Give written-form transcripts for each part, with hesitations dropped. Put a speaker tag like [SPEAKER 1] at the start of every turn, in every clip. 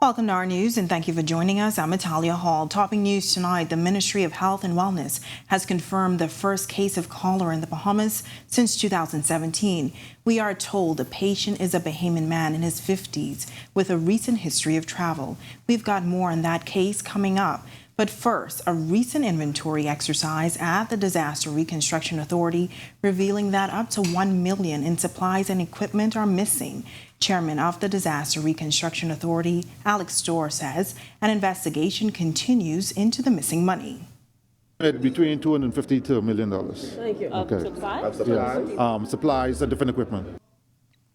[SPEAKER 1] Welcome to our news and thank you for joining us. I'm Natalia Hall. Topping news tonight, the Ministry of Health and Wellness has confirmed the first case of cholera in the Bahamas since 2017. We are told the patient is a Bahamian man in his 50s with a recent history of travel. We've got more on that case coming up. But first, a recent inventory exercise at the Disaster Reconstruction Authority revealing that up to $1 million in supplies and equipment are missing. Chairman of the Disaster Reconstruction Authority, Alex Storr, says an investigation continues into the missing money.
[SPEAKER 2] Between $250 to $1 million.
[SPEAKER 3] Thank you.
[SPEAKER 2] Okay.
[SPEAKER 3] Supplies?
[SPEAKER 2] Yeah. Supplies and different equipment.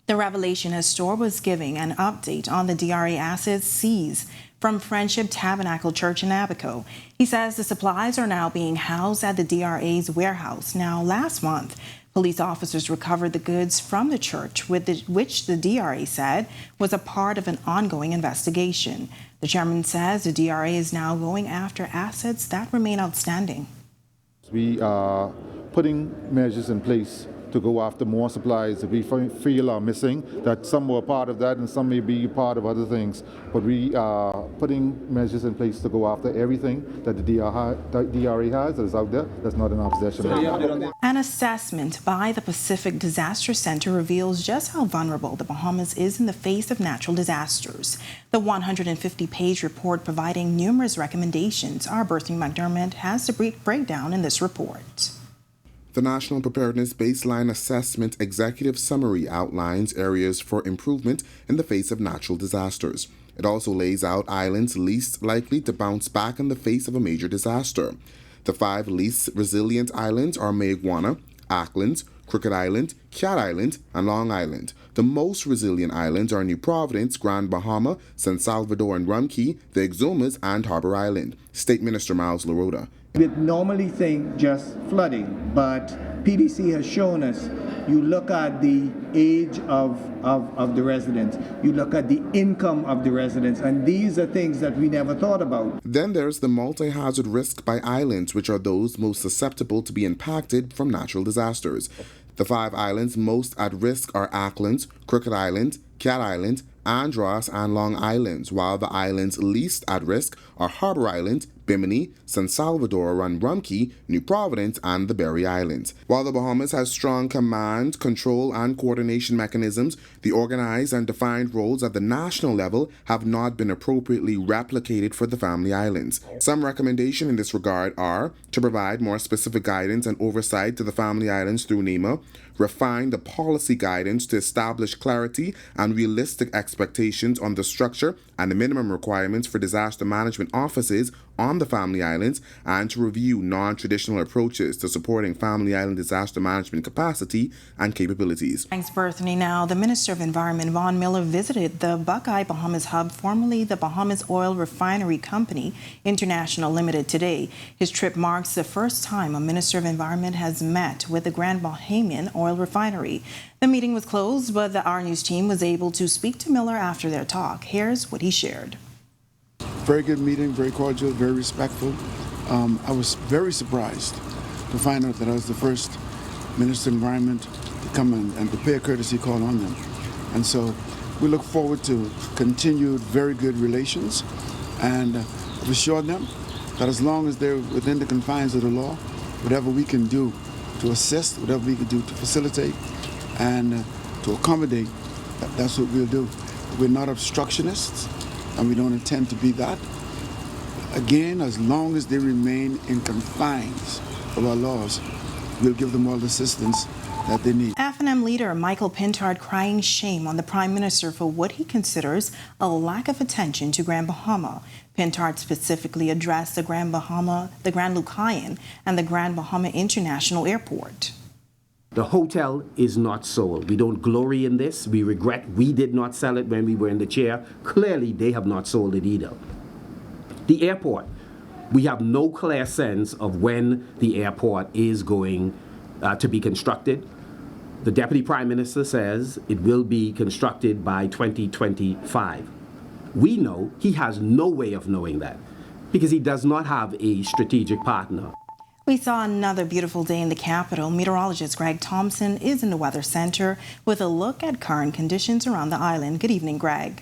[SPEAKER 1] The revelation as Storr was giving an update on the DRA assets seized from Friendship Tabernacle Church in Abaco. He says the supplies are now being housed at the DRA's warehouse. Now, last month, police officers recovered the goods from the church, which the DRA said was a part of an ongoing investigation. The chairman says the DRA is now going after assets that remain outstanding.
[SPEAKER 2] We are putting measures in place to go after more supplies that we feel are missing, that some were part of that and some may be part of other things. But we are putting measures in place to go after everything that the DRA has that is out there that's not in our possession.
[SPEAKER 1] An assessment by the Pacific Disaster Center reveals just how vulnerable the Bahamas is in the face of natural disasters. The 150-page report providing numerous recommendations. Our Berthany McDermott has the breakdown in this report.
[SPEAKER 4] The National Preparedness Baseline Assessment Executive Summary outlines areas for improvement in the face of natural disasters. It also lays out islands least likely to bounce back in the face of a major disaster. The 5 least resilient islands are Mayaguana, Acklins, Crooked Island, Cat Island, and Long Island. The most resilient islands are New Providence, Grand Bahama, San Salvador and Rumkey, the Exumas, and Harbor Island. State Minister Miles Larota.
[SPEAKER 5] We'd normally think just flooding, but PDC has shown us, you look at the age of the residents, you look at the income of the residents, and these are things that we never thought about.
[SPEAKER 4] Then there's the multi-hazard risk by islands, which are those most susceptible to be impacted from natural disasters. The 5 islands most at risk are Acklins, Crooked Island, Cat Island, Andros, and Long Islands, while the islands least at risk are Harbor Island, Bimini, San Salvador and Rumkey, New Providence, and the Berry Islands. While the Bahamas has strong command, control, and coordination mechanisms, the organized and defined roles at the national level have not been appropriately replicated for the Family Islands. Some recommendations in this regard are to provide more specific guidance and oversight to the Family Islands through NEMA, refine the policy guidance to establish clarity and realistic expectations on the structure and the minimum requirements for disaster management offices on the Family Islands, and to review non-traditional approaches to supporting Family Island disaster management capacity and capabilities.
[SPEAKER 1] Thanks, Berthany. Now, the Minister of Environment, Vaughn Miller, visited the Buckeye Bahamas Hub, formerly the Bahamas Oil Refinery Company International Limited, today. His trip marks the first time a Minister of Environment has met with the Grand Bahamian Oil Refinery. The meeting was closed, but the Our News team was able to speak to Miller after their talk. Here's what he shared.
[SPEAKER 6] Very good meeting, very cordial, very respectful. I was very surprised to find out that I was the first Minister of Environment to come and prepare a courtesy call on them. And so we look forward to continued very good relations, and I've assured them that as long as they're within the confines of the law, whatever we can do to assist, whatever we can do to facilitate and to accommodate, that's what we'll do. We're not obstructionists, and we don't intend to be that. Again, as long as they remain in confines of our laws, we'll give them all the assistance that they need.
[SPEAKER 1] F&M leader Michael Pintard crying shame on the Prime Minister for what he considers a lack of attention to Grand Bahama. Pintard specifically addressed the Grand Lucayan and the Grand Bahama International Airport.
[SPEAKER 7] The hotel is not sold. We don't glory in this. We regret we did not sell it when we were in the chair. Clearly, they have not sold it either. The airport, we have no clear sense of when the airport is going to be constructed. The Deputy Prime Minister says it will be constructed by 2025. We know he has no way of knowing that because he does not have a strategic partner.
[SPEAKER 1] We saw another beautiful day in the capital. Meteorologist Greg Thompson is in the Weather Center with a look at current conditions around the island. Good evening, Greg.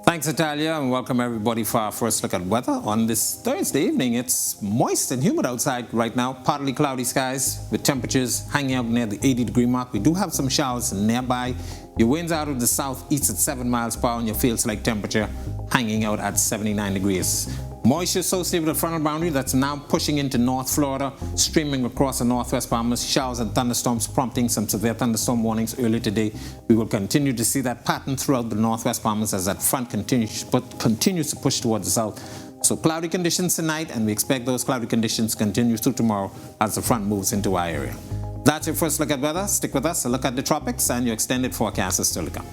[SPEAKER 3] Thanks, Natalia, and welcome everybody for our first look at weather on this Thursday evening. It's moist and humid outside right now, partly cloudy skies with temperatures hanging out near the 80-degree mark. We do have some showers nearby. Your winds out of the southeast at 7 miles per hour, and your feels-like temperature hanging out at 79 degrees. Moisture associated with the frontal boundary that's now pushing into North Florida, streaming across the northwest Bahamas, showers and thunderstorms prompting some severe thunderstorm warnings early today. We will continue to see that pattern throughout the northwest Bahamas as that front continues to push towards the south. So cloudy conditions tonight, and we expect those cloudy conditions to continue through tomorrow as the front moves into our area. That's your first look at weather. Stick with us, a look at the tropics, and your extended forecast is still to come.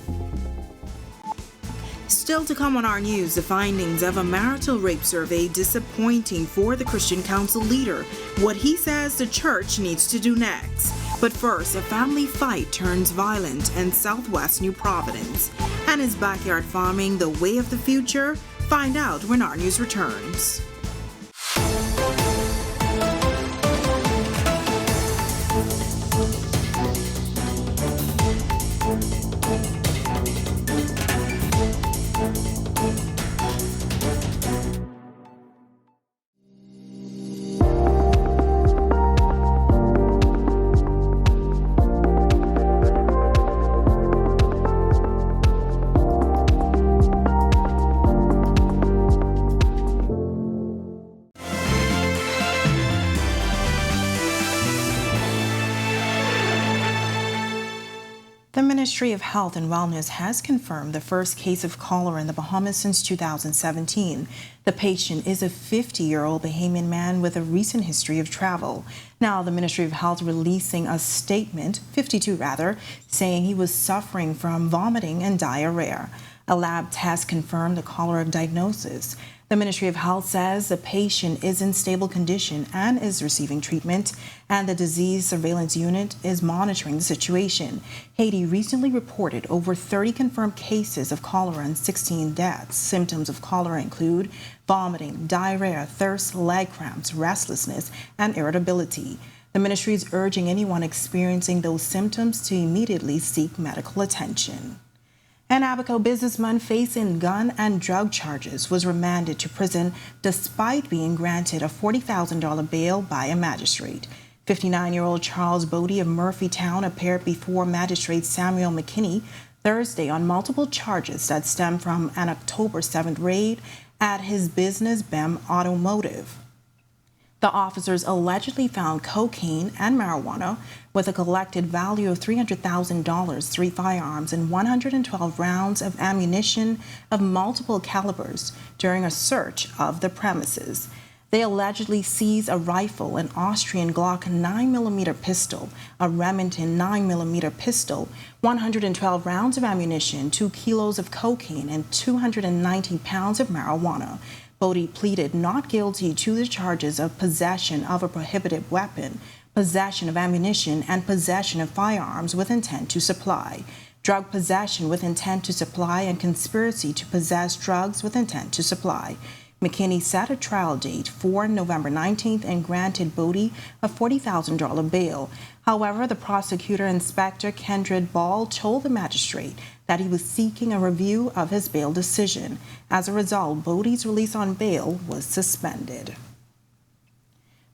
[SPEAKER 1] Still to come on our news, the findings of a marital rape survey disappointing for the Christian Council leader, what he says the church needs to do next. But first, a family fight turns violent in southwest New Providence. And is backyard farming the way of the future? Find out when our news returns. The Ministry of Health and Wellness has confirmed the first case of cholera in the Bahamas since 2017. The patient is a 50-year-old Bahamian man with a recent history of travel. Now, the Ministry of Health releasing a statement, 52 rather, saying he was suffering from vomiting and diarrhea. A lab test confirmed the cholera diagnosis. The Ministry of Health says the patient is in stable condition and is receiving treatment, and the disease surveillance unit is monitoring the situation. Haiti recently reported over 30 confirmed cases of cholera and 16 deaths. Symptoms of cholera include vomiting, diarrhea, thirst, leg cramps, restlessness, and irritability. The ministry is urging anyone experiencing those symptoms to immediately seek medical attention. An Abaco businessman facing gun and drug charges was remanded to prison despite being granted a $40,000 bail by a magistrate. 59-year-old Charles Bodie of Murphytown appeared before Magistrate Samuel McKinney Thursday on multiple charges that stem from an October 7th raid at his business BEM Automotive. The officers allegedly found cocaine and marijuana with a collected value of $300,000, 3 firearms, and 112 rounds of ammunition of multiple calibers during a search of the premises. They allegedly seized a rifle, an Austrian Glock 9mm pistol, a Remington 9mm pistol, 112 rounds of ammunition, 2 kilos of cocaine, and 290 pounds of marijuana. Bodie pleaded not guilty to the charges of possession of a prohibited weapon, possession of ammunition, and possession of firearms with intent to supply, drug possession with intent to supply, and conspiracy to possess drugs with intent to supply. McKinney set a trial date for November 19th and granted Bodie a $40,000 bail. However, the prosecutor, Inspector Kendred Ball, told the magistrate that he was seeking a review of his bail decision. As a result, Bodie's release on bail was suspended.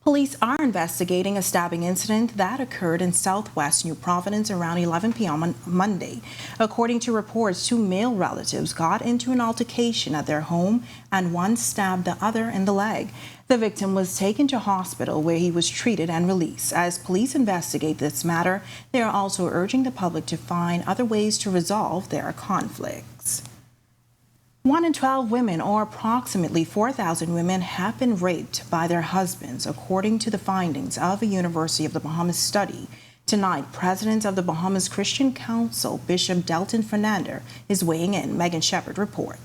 [SPEAKER 1] Police are investigating a stabbing incident that occurred in southwest New Providence around 11 p.m. on Monday. According to reports, 2 male relatives got into an altercation at their home and one stabbed the other in the leg. The victim was taken to hospital where he was treated and released. As police investigate this matter, they are also urging the public to find other ways to resolve their conflicts. 1 in 12 women, or approximately 4,000 women, have been raped by their husbands, according to the findings of a University of the Bahamas study. Tonight, President of the Bahamas Christian Council, Bishop Delton Fernandez, is weighing in. Megan Shepard reports.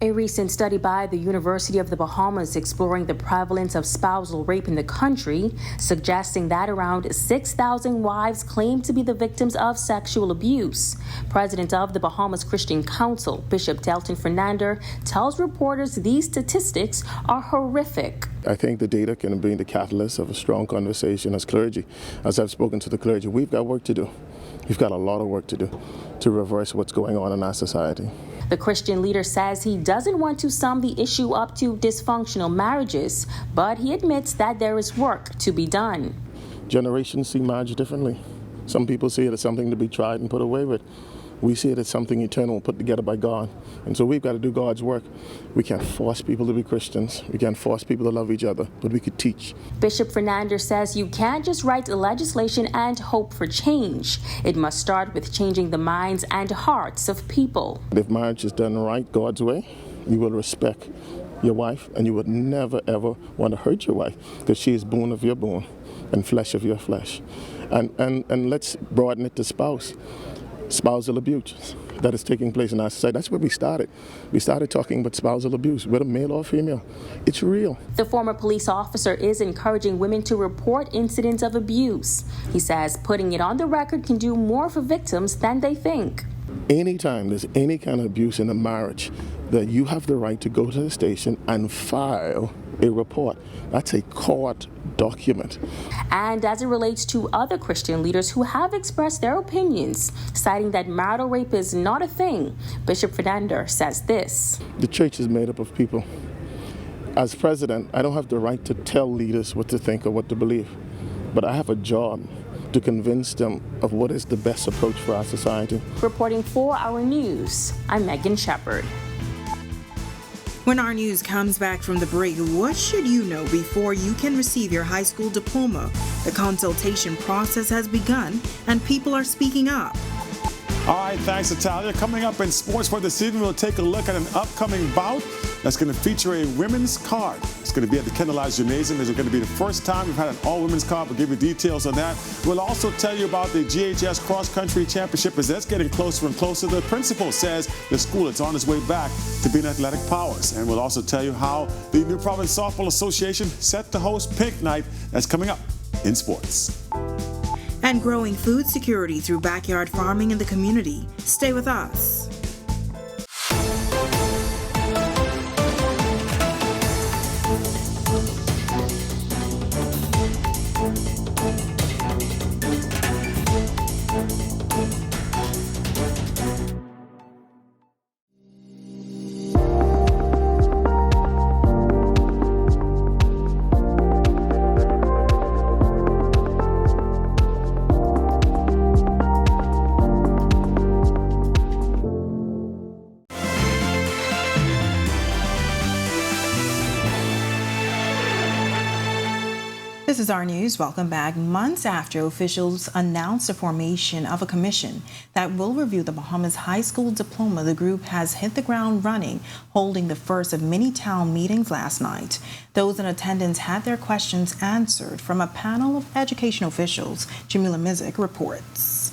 [SPEAKER 8] A recent study by the University of the Bahamas exploring the prevalence of spousal rape in the country, suggesting that around 6,000 wives claim to be the victims of sexual abuse. President of the Bahamas Christian Council, Bishop Delton Fernandez, tells reporters these statistics are horrific.
[SPEAKER 9] I think the data can be the catalyst of a strong conversation as clergy. As I've spoken to the clergy, we've got work to do. We've got a lot of work to do to reverse what's going on in our society.
[SPEAKER 8] The Christian leader says he doesn't want to sum the issue up to dysfunctional marriages, but he admits that there is work to be done.
[SPEAKER 9] Generations see marriage differently. Some people see it as something to be tried and put away with. We see it as something eternal put together by God. And so we've got to do God's work. We can't force people to be Christians. We can't force people to love each other, but we could teach.
[SPEAKER 8] Bishop Fernandez says you can't just write legislation and hope for change. It must start with changing the minds and hearts of people.
[SPEAKER 9] If marriage is done right God's way, you will respect your wife, and you would never, ever want to hurt your wife, because she is bone of your bone and flesh of your flesh. And let's broaden it to spousal abuse that is taking place in our society. That's where we started. We started talking about spousal abuse, whether male or female. It's real.
[SPEAKER 8] The former police officer is encouraging women to report incidents of abuse. He says putting it on the record can do more for victims than they think.
[SPEAKER 9] Anytime there's any kind of abuse in a marriage, that you have the right to go to the station and file a report. That's a court document.
[SPEAKER 8] And as it relates to other Christian leaders who have expressed their opinions, citing that marital rape is not a thing, Bishop Fernandez says this.
[SPEAKER 9] The church is made up of people. As president, I don't have the right to tell leaders what to think or what to believe, but I have a job to convince them of what is the best approach for our society.
[SPEAKER 8] Reporting for Our News, I'm Megan Shepard.
[SPEAKER 1] When our news comes back from the break, what should you know before you can receive your high school diploma? The consultation process has begun and people are speaking up.
[SPEAKER 10] All right, thanks, Natalia. Coming up in sports for this evening, we'll take a look at an upcoming bout that's going to feature a women's card. It's going to be at the Kendallized Gymnasium. It's going to be the first time we've had an all-women's card. We'll give you details on that. We'll also tell you about the GHS Cross Country Championship as that's getting closer and closer. The principal says the school is on its way back to being athletic powers. And we'll also tell you how the New Providence Softball Association set to host Pink Night. That's coming up in sports.
[SPEAKER 1] And growing food security through backyard farming in the community. Stay with us. This is our news. Welcome back. Months after officials announced the formation of a commission that will review the Bahamas high school diploma, the group has hit the ground running, holding the first of many town meetings last night. Those in attendance had their questions answered from a panel of education officials. Jamila Mizik reports.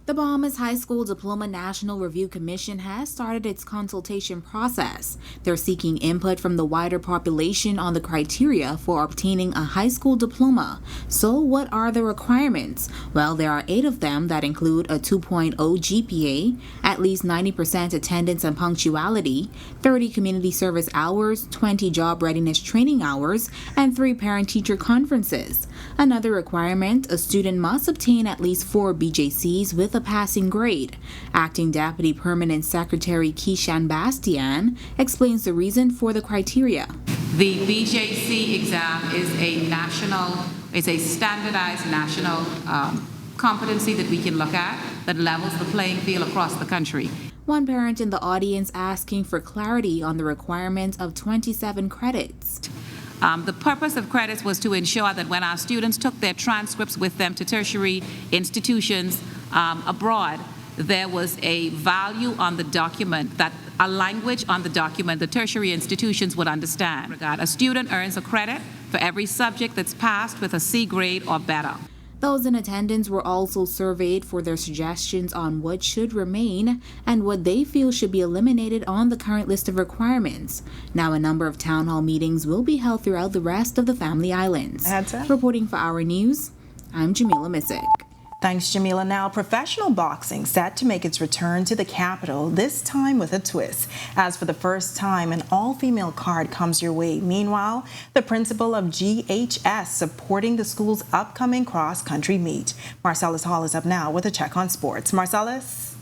[SPEAKER 11] The Bahamas High School Diploma National Review Commission has started its consultation process. They're seeking input from the wider population on the criteria for obtaining a high school diploma. So what are the requirements? Well, there are 8 of them that include a 2.0 GPA, at least 90% attendance and punctuality, 30 community service hours, 20 job readiness training hours, and 3 parent-teacher conferences. Another requirement, a student must obtain at least 4 BJCs with a passing grade. Acting Deputy Permanent Secretary Keishan Bastian explains the reason for the criteria.
[SPEAKER 12] The BJC exam is a standardized national competency that we can look at that levels the playing field across the country.
[SPEAKER 11] One parent in the audience asking for clarity on the requirement of 27 credits.
[SPEAKER 12] The purpose of credits was to ensure that when our students took their transcripts with them to tertiary institutions abroad, there was a value on the document, that a language on the document the tertiary institutions would understand. A student earns a credit for every subject that's passed with a C grade or better.
[SPEAKER 11] Those in attendance were also surveyed for their suggestions on what should remain and what they feel should be eliminated on the current list of requirements. Now, a number of town hall meetings will be held throughout the rest of the Family Islands. Reporting for Our News, I'm Jamila Mizik.
[SPEAKER 1] Thanks, Jamila. Now, professional boxing set to make its return to the capital, this time with a twist, as for the first time an all-female card comes your way. Meanwhile, the principal of GHS supporting the school's upcoming cross-country meet. Marcellus Hall is up now with a check on sports. Marcellus?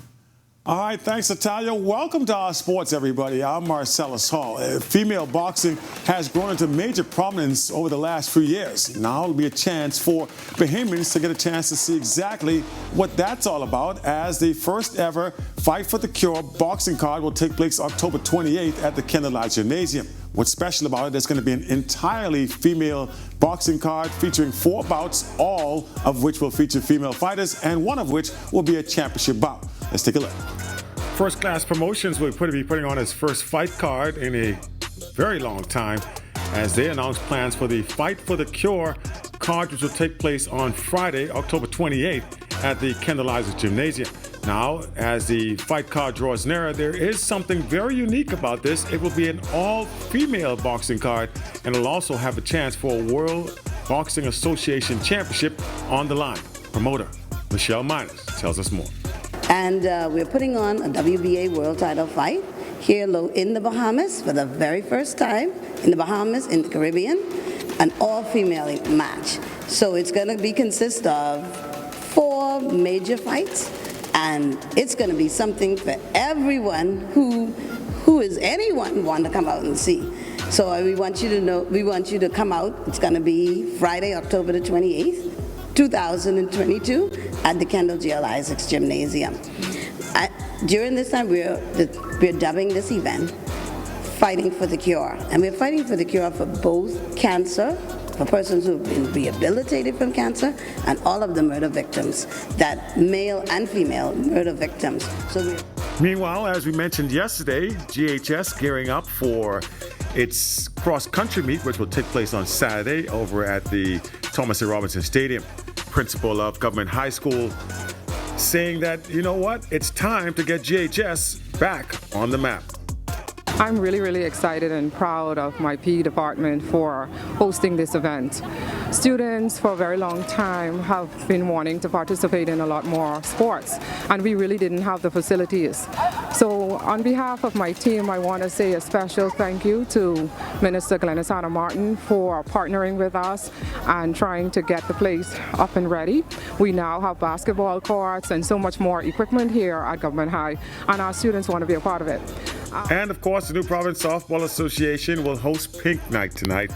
[SPEAKER 10] All right, thanks, Natalia. Welcome to our sports, everybody. I'm Marcellus Hall. Female boxing has grown into major prominence over the last few years. Now it'll be a chance for Bahamians to get a chance to see exactly what that's all about, as the first ever Fight for the Cure boxing card will take place October 28th at the Candlelight Gymnasium. What's special about it, there's going to be an entirely female boxing card featuring 4 bouts, all of which will feature female fighters, and one of which will be a championship bout. Let's take a look. First Class Promotions will be putting on its first fight card in a very long time, as they announce plans for the Fight for the Cure card, which will take place on Friday, October 28th at the Candlelight Gymnasium. Now, as the fight card draws nearer, there is something very unique about this. It will be an all-female boxing card, and it'll also have a chance for a World Boxing Association Championship on the line. Promoter Michelle Miners tells us more.
[SPEAKER 13] And we're putting on a WBA world title fight here in the Bahamas for the very first time, in the Bahamas, in the Caribbean, an all-female match. So it's going to consist of 4 major fights, and it's going to be something for everyone who is anyone want to come out and see. So we want you to come out. It's going to be Friday, October the 28th. 2022 at the Kendall G.L. Isaacs Gymnasium. During this time, we're dubbing this event Fighting for the Cure. And we're fighting for the cure for both cancer, for persons who have been rehabilitated from cancer, and all of the murder victims, that male and female murder victims.
[SPEAKER 10] Meanwhile, as we mentioned yesterday, GHS gearing up for its cross-country meet, which will take place on Saturday over at the Thomas A. Robinson Stadium. Principal of Government High School saying that, you know what, it's time to get GHS back on the map.
[SPEAKER 14] I'm really excited and proud of my PE department for hosting this event. Students for a very long time have been wanting to participate in a lot more sports, and we really didn't have the facilities. So on behalf of my team, I want to say a special thank you to Minister Glenys Hanna Martin for partnering with us and trying to get the place up and ready. We now have basketball courts and so much more equipment here at Government High, and our students want to be a part of it.
[SPEAKER 10] And of course, the New Providence Softball Association will host Pink Night tonight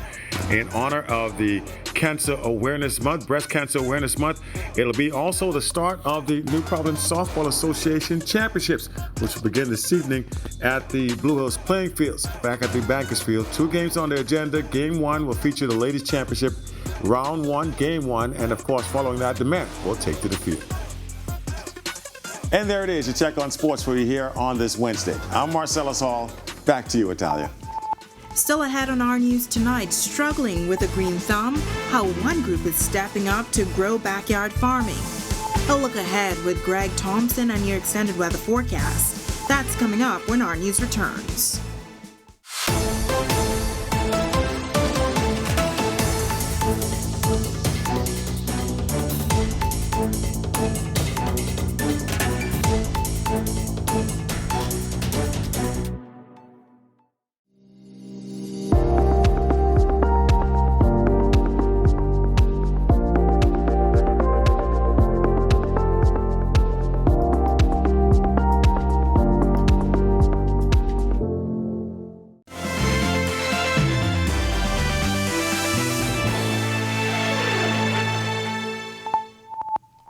[SPEAKER 10] in honor of the Cancer Awareness Month, Breast Cancer Awareness Month. It'll be also the start of the New Providence Softball Association Championships, which will begin this evening at the Blue Hills Playing Fields, back at the Bankers Field. 2 games on the agenda. Game 1 will feature the Ladies Championship, Round 1, Game 1, and of course, following that, the men will take to the field. And there it is, your check on sports for you here on this Wednesday. I'm Marcellus Hall. Back to you, Natalia.
[SPEAKER 1] Still ahead on our news tonight, struggling with a green thumb, how one group is stepping up to grow backyard farming. A look ahead with Greg Thompson and your extended weather forecast. That's coming up when our news returns.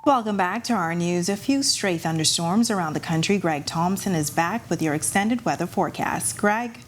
[SPEAKER 1] Welcome back to our news. A few stray thunderstorms around the country. Greg Thompson is back with your extended weather forecast. Greg?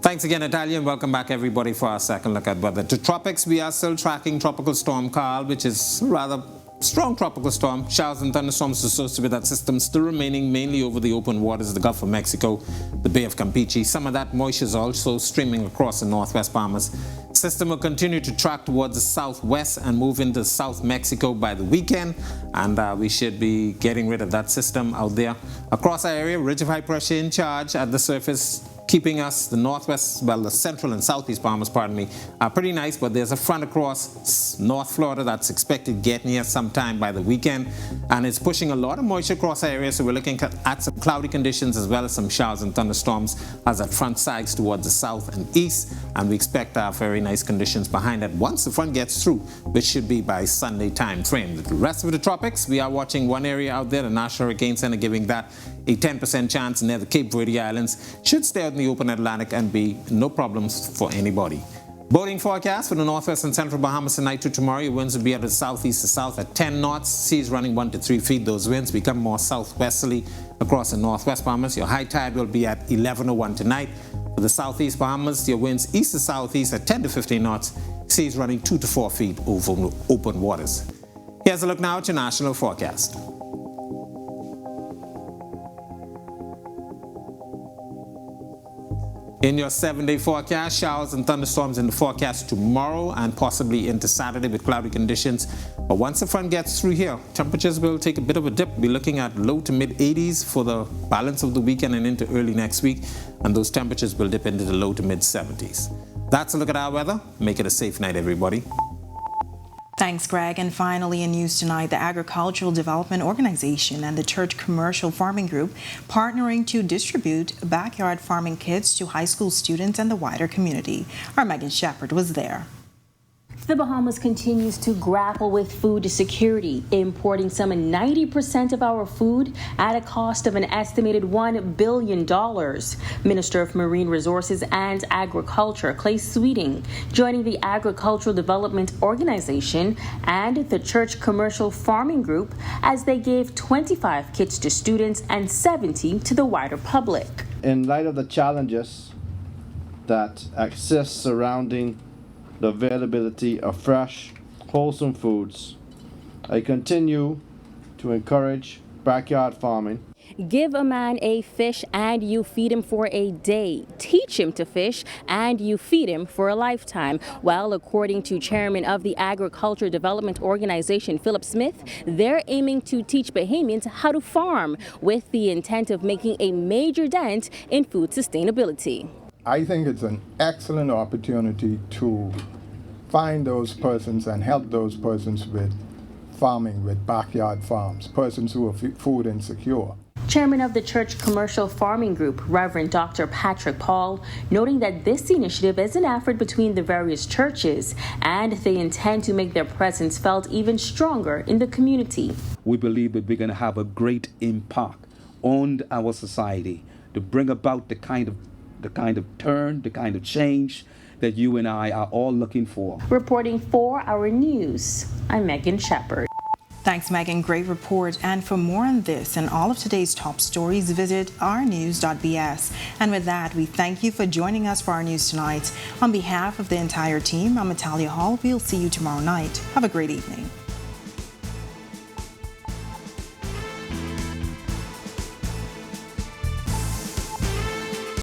[SPEAKER 3] Thanks again, Natalia, and welcome back, everybody, for our second look at weather. To tropics, we are still tracking Tropical Storm Carl, which is a rather strong tropical storm. Showers and thunderstorms associated with that system still remaining mainly over the open waters of the Gulf of Mexico, the Bay of Campeche. Some of that moisture is also streaming across the northwest Bahamas. System will continue to track towards the southwest and move into South Mexico by the weekend, and we should be getting rid of that system out there. Across our area, ridge of high pressure in charge at the surface keeping us, the northwest, well, the central and southeast Bahamas, pardon me, are pretty nice, but there's a front across North Florida that's expected getting here sometime by the weekend, and it's pushing a lot of moisture across our area, so we're looking at some cloudy conditions as well as some showers and thunderstorms as that front sides towards the south and east, and we expect very nice conditions behind that once the front gets through, which should be by Sunday time frame. The rest of the tropics, we are watching one area out there, the National Hurricane Center, giving that a 10% chance near the Cape Verde Islands. Should stay out in the open Atlantic and be no problems for anybody. Boating forecast for the northwest and central Bahamas tonight to tomorrow. Your winds will be out of southeast to south at 10 knots. Seas running 1 to 3 feet. Those winds become more southwesterly across the northwest Bahamas. Your high tide will be at 11:01 tonight. For the southeast Bahamas, your winds east to southeast at 10 to 15 knots. Seas running 2 to 4 feet over open waters. Here's a look now at your national forecast. In your 7-day forecast, showers and thunderstorms in the forecast tomorrow and possibly into Saturday with cloudy conditions. But once the front gets through here, temperatures will take a bit of a dip. We'll be looking at low to mid 80s for the balance of the weekend and into early next week. And those temperatures will dip into the low to mid 70s. That's a look at our weather. Make it a safe night, everybody.
[SPEAKER 1] Thanks, Greg. And finally, in news tonight, the Agricultural Development Organization and the Church Commercial Farming Group partnering to distribute backyard farming kits to high school students and the wider community. Our Megan Shepard was there.
[SPEAKER 8] The Bahamas continues to grapple with food security, importing some 90% of our food at a cost of an estimated $1 billion. Minister of Marine Resources and Agriculture, Clay Sweeting, joining the Agricultural Development Organization and the Church Commercial Farming Group as they gave 25 kits to students and 70 to the wider public.
[SPEAKER 15] In light of the challenges that exist surrounding the availability of fresh, wholesome foods, I continue to encourage backyard farming.
[SPEAKER 8] Give a man a fish and you feed him for a day. Teach him to fish and you feed him for a lifetime. Well, according to Chairman of the Agriculture Development Organization, Philip Smith, they're aiming to teach Bahamians how to farm with the intent of making a major dent in food sustainability.
[SPEAKER 16] I think it's an excellent opportunity to find those persons and help those persons with farming, with backyard farms, persons who are food insecure.
[SPEAKER 8] Chairman of the Church Commercial Farming Group, Reverend Dr. Patrick Paul, noting that this initiative is an effort between the various churches and they intend to make their presence felt even stronger in the community.
[SPEAKER 17] We believe that we're going to have a great impact on our society to bring about the kind of turn, the kind of change that you and I are all looking for.
[SPEAKER 8] Reporting for Our News, I'm Megan Shepard.
[SPEAKER 1] Thanks, Megan. Great report. And for more on this and all of today's top stories, visit ournews.bs. And with that, we thank you for joining us for our news tonight. On behalf of the entire team, I'm Natalia Hall. We'll see you tomorrow night. Have a great evening.